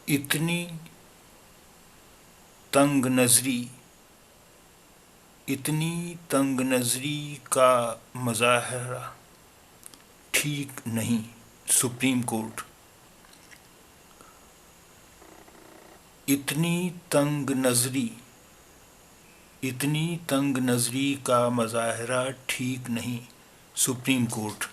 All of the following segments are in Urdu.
اتنی تنگ نظری کا مظاہرہ ٹھیک نہیں. Supreme court. اتنی تنگ نظری کا مظاہرہ ٹھیک نہیں. Supreme court.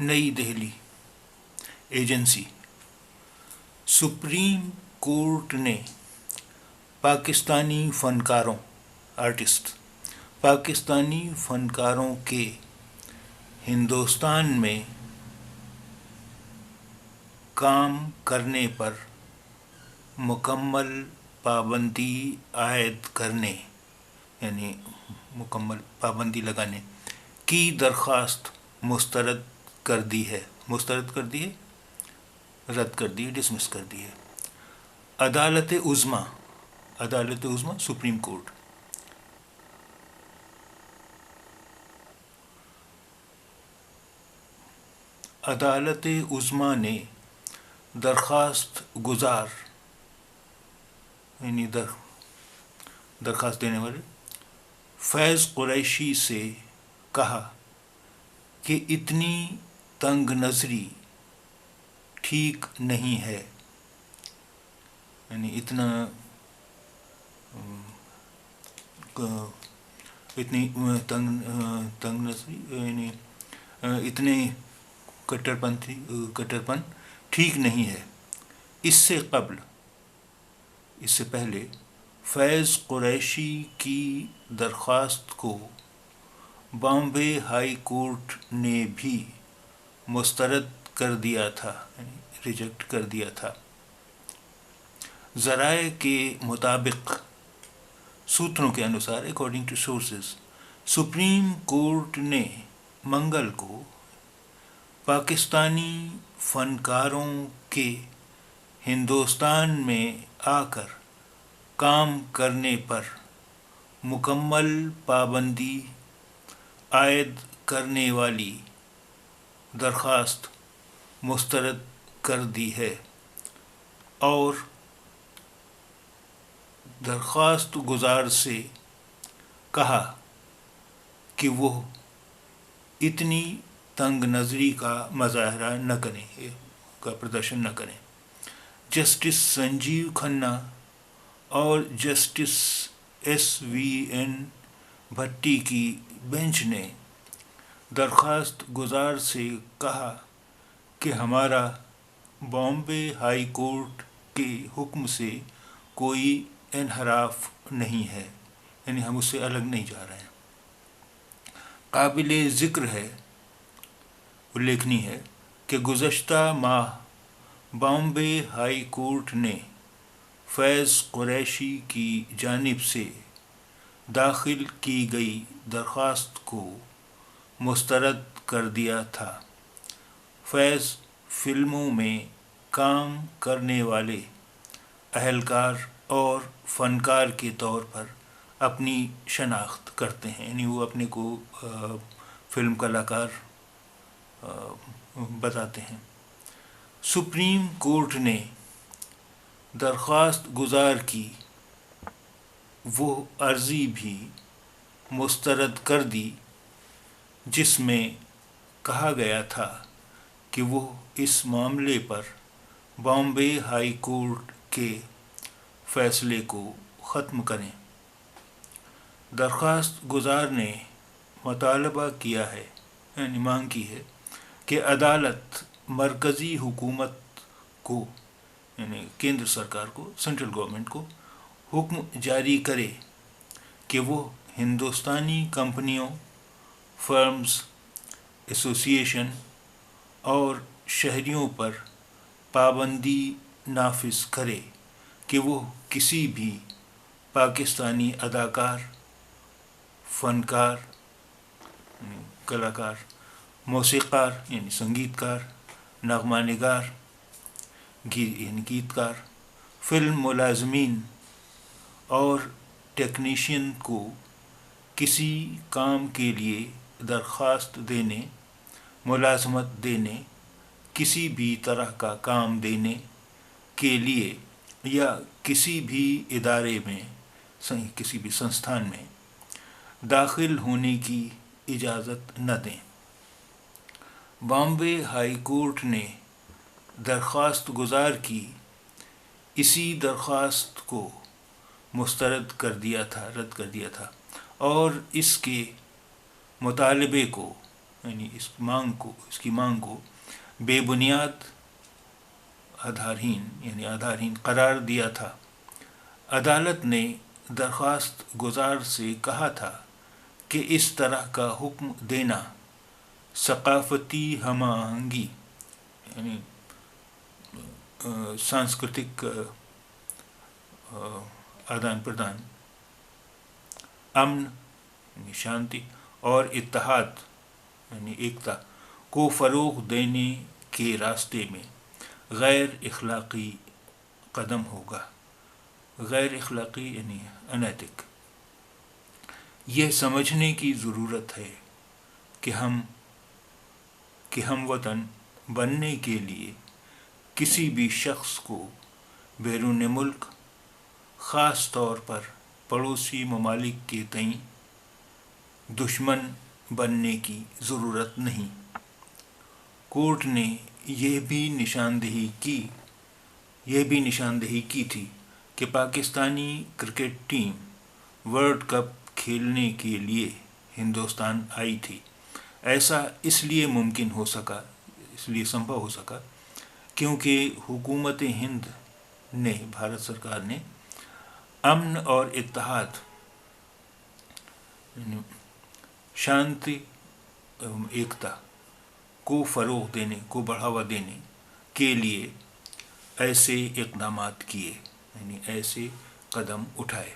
نئی دہلی. ایجنسی. سپریم کورٹ نے پاکستانی فنکاروں کے ہندوستان میں کام کرنے پر مکمل پابندی عائد کرنے یعنی مکمل پابندی لگانے کی درخواست مسترد کر دی ہے. رد کر دی، ڈسمس کر دی ہے. عدالت عظمیٰ سپریم کورٹ. عدالت عظمیٰ نے درخواست گزار یعنی درخواست دینے والے فیض قریشی سے کہا کہ اتنی تنگ نظری ٹھیک نہیں ہے. یعنی اتنی تنگ نظری یعنی اتنے کٹرپن ٹھیک نہیں ہے. اس سے پہلے فیض قریشی کی درخواست کو بامبے ہائی کورٹ نے بھی مسترد کر دیا تھا، یعنی ریجیکٹ کر دیا تھا. ذرائع کے مطابق، سوتروں کے انوسار، according two sources, supreme court نے منگل کو پاکستانی فنکاروں کے ہندوستان میں آ کر کام کرنے پر مکمل پابندی عائد کرنے والی درخواست مسترد کر دی ہے اور درخواست گزار سے کہا کہ وہ اتنی تنگ نظری کا مظاہرہ نہ کریں، کا پردرشن نہ کریں. جسٹس سنجیو کھنہ اور جسٹس SVN بھٹی کی بینچ نے درخواست گزار سے کہا کہ ہمارا بامبے ہائی کورٹ کے حکم سے کوئی انحراف نہیں ہے، یعنی ہم اس سے الگ نہیں جا رہے ہیں. قابل ذکر ہے، الیکھنی ہے کہ گزشتہ ماہ بامبے ہائی کورٹ نے فیض قریشی کی جانب سے داخل کی گئی درخواست کو مسترد کر دیا تھا. فیض فلموں میں کام کرنے والے اہلکار اور فنکار کے طور پر اپنی شناخت کرتے ہیں، یعنی وہ اپنے کو فلم کلاکار بتاتے ہیں. سپریم کورٹ نے درخواست گزار کی وہ عرضی بھی مسترد کر دی جس میں کہا گیا تھا کہ وہ اس معاملے پر بامبے ہائی کورٹ کے فیصلے کو ختم کریں. درخواست گزار نے مطالبہ کیا ہے، یعنی مانگ کی ہے کہ عدالت مرکزی حکومت کو، یعنی کیندر سرکار کو، سینٹرل گورنمنٹ کو حکم جاری کرے کہ وہ ہندوستانی کمپنیوں، فرمز، ایسوسی ایشن اور شہریوں پر پابندی نافذ کرے کہ وہ کسی بھی پاکستانی اداکار، فنکار، کلاکار، موسیقار یعنی سنگیت کار، نغمہ نگار یعنی گیتکار، فلم ملازمین اور ٹیکنیشین کو کسی کام کے لیے درخواست دینے، ملازمت دینے، کسی بھی طرح کا کام دینے کے لیے یا کسی بھی ادارے میں، کسی بھی سنستھان میں داخل ہونے کی اجازت نہ دیں۔ بامبے ہائی کورٹ نے درخواست گزار کی اسی درخواست کو مسترد کر دیا تھا، رد کر دیا تھا، اور اس کے مطالبے کو، یعنی اس کی مانگ کو بے بنیاد، آدھارہین قرار دیا تھا۔ عدالت نے درخواست گزار سے کہا تھا کہ اس طرح کا حکم دینا ثقافتی ہم آہنگی، یعنی سانسکرتک آدان پردان، امن یعنی شانتی اور اتحاد یعنی ایکتا کو فروغ دینے کے راستے میں غیر اخلاقی قدم ہوگا۔ غیر اخلاقی یعنی انیتک۔ یہ سمجھنے کی ضرورت ہے کہ ہم وطن بننے کے لیے کسی بھی شخص کو بیرون ملک، خاص طور پر پڑوسی ممالک کے تئیں دشمن بننے کی ضرورت نہیں۔ کورٹ نے یہ بھی نشاندہی کی تھی کہ Pakistani cricket team world cup کھیلنے کے لیے ہندوستان آئی تھی۔ ایسا اس لیے سمبھو ہو سکا کیونکہ حکومت ہند نے، بھارت سرکار نے امن اور اتحاد، شانتی ایوم ایکتا کو فروغ دینے، کو بڑھاوا دینے کے لیے ایسے اقدامات کیے، یعنی ایسے قدم اٹھائے۔